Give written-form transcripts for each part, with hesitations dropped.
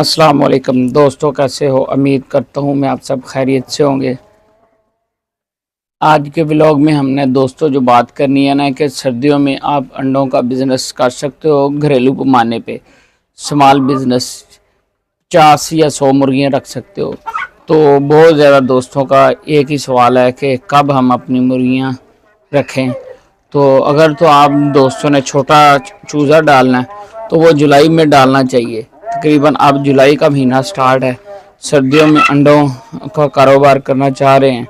अस्सलाम वालेकुम दोस्तों, कैसे हो? उम्मीद करता हूँ मैं आप सब खैरियत से होंगे। आज के व्लॉग में हमने दोस्तों जो बात करनी है ना कि सर्दियों में आप अंडों का बिज़नेस कर सकते हो घरेलू पैमाने पे। स्मॉल बिज़नेस 50 या 100 मुर्गियाँ रख सकते हो। तो बहुत ज़्यादा दोस्तों का एक ही सवाल है कि कब हम अपनी मुर्गियाँ रखें। तो अगर तो आप दोस्तों ने छोटा चूज़ा डालना है तो वो जुलाई में डालना चाहिए। तकरीबन अब जुलाई का महीना स्टार्ट है, सर्दियों में अंडों का कारोबार करना चाह रहे हैं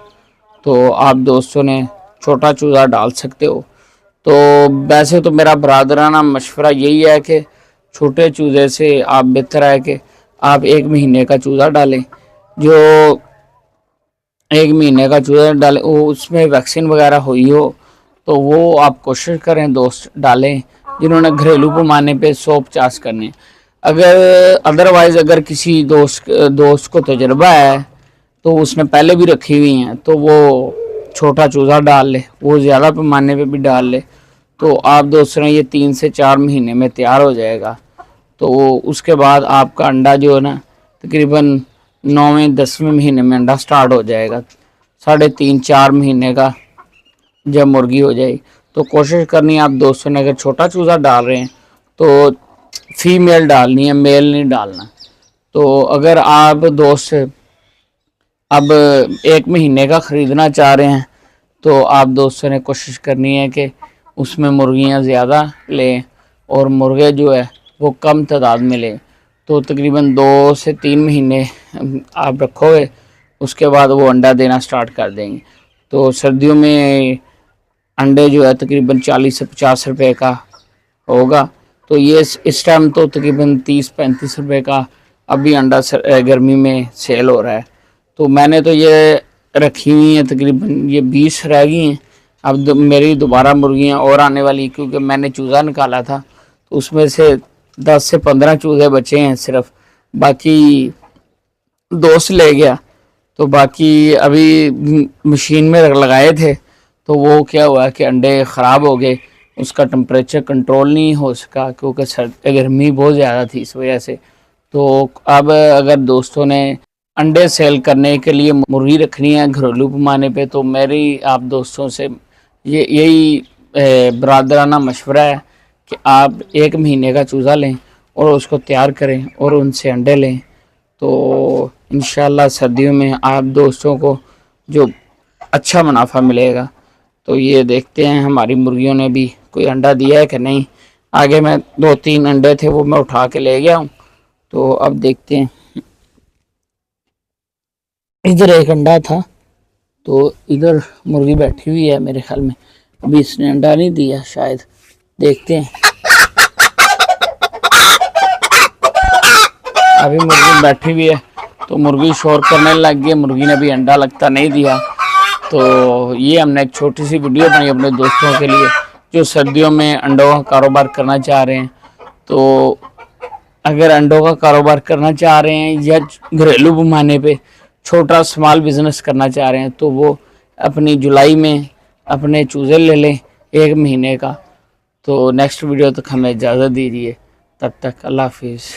तो आप दोस्तों ने छोटा चूज़ा डाल सकते हो। तो वैसे तो मेरा बरादराना मशवरा यही है कि छोटे चूज़े से आप बेहतर है कि आप 1 महीने का चूज़ा डालें। जो 1 महीने का चूज़ा डालें वो उसमें वैक्सीन वगैरह हुई हो तो वो आप कोशिश करें दोस्त डालें, जिन्होंने घरेलू पैमाने पे 150 करने। अगर अदरवाइज़ अगर किसी दोस्त को तजुर्बा है तो उसने पहले भी रखी हुई हैं तो वो छोटा चूज़ा डाल ले, वो ज़्यादा पैमाने पे भी डाल ले। तो आप दोस्तों ये 3 से 4 महीने में तैयार हो जाएगा। तो उसके बाद आपका अंडा जो है ना तकरीबन 9वें-10वें महीने में अंडा स्टार्ट हो जाएगा। 3.5-4 महीने का जब मुर्गी हो जाएगी तो कोशिश करनी है आप दोस्तों ने, अगर छोटा चूज़ा डाल रहे हैं तो फीमेल डालनी है, मेल नहीं डालना। तो अगर आप दोस्त अब 1 महीने का ख़रीदना चाह रहे हैं तो आप दोस्तों ने कोशिश करनी है कि उसमें मुर्गियां ज़्यादा लें और मुर्गे जो है वो कम तादाद में लें। तो तकरीबन 2 से 3 महीने आप रखोगे, उसके बाद वो अंडा देना स्टार्ट कर देंगे। तो सर्दियों में अंडे जो है तकरीबन 40 से 50 रुपए का होगा। तो ये इस टाइम तो तकरीबन 30-35 रुपए का अभी अंडा गर्मी में सेल हो रहा है। तो मैंने तो ये रखी हुई हैं, तकरीबन ये 20 रह गई हैं। अब मेरी दोबारा मुर्गियां और आने वाली, क्योंकि मैंने चूज़ा निकाला था तो उसमें से 10 से 15 चूज़े बचे हैं सिर्फ, बाकी दोस्त ले गया। तो बाकी अभी मशीन में लगाए थे तो वो क्या हुआ कि अंडे ख़राब हो गए, उसका टेम्परेचर कंट्रोल नहीं हो सका क्योंकि गर्मी बहुत ज़्यादा थी इस वजह से। तो अब अगर दोस्तों ने अंडे सेल करने के लिए मुर्गी रखनी है घरेलू पैमाने पे तो मेरी आप दोस्तों से यही बरादराना मशवरा है कि आप 1 महीने का चूज़ा लें और उसको तैयार करें और उनसे अंडे लें। तो इंशाल्लाह सर्दियों में आप दोस्तों को जो अच्छा मुनाफा मिलेगा। तो ये देखते हैं हमारी मुर्गियों ने भी कोई अंडा दिया है कि नहीं। आगे मैं 2-3 अंडे थे वो मैं उठा के ले गया हूँ, तो अब देखते हैं। इधर एक अंडा था तो इधर मुर्गी बैठी हुई है, मेरे ख्याल में अभी इसने अंडा नहीं दिया शायद, देखते हैं। अभी मुर्गी बैठी हुई है तो मुर्गी शोर करने लग गई, मुर्गी ने भी अंडा लगता नहीं दिया। तो ये हमने एक छोटी सी वीडियो बनाई अपने दोस्तों के लिए जो सर्दियों में अंडों का कारोबार करना चाह रहे हैं। तो अगर अंडों का कारोबार करना चाह रहे हैं या घरेलू पैमाने पे छोटा स्मॉल बिज़नेस करना चाह रहे हैं तो वो अपनी जुलाई में अपने चूज़े ले लें 1 महीने का। तो नेक्स्ट वीडियो तक हमें इजाज़त दीजिए, तब तक अल्लाह हाफिज़।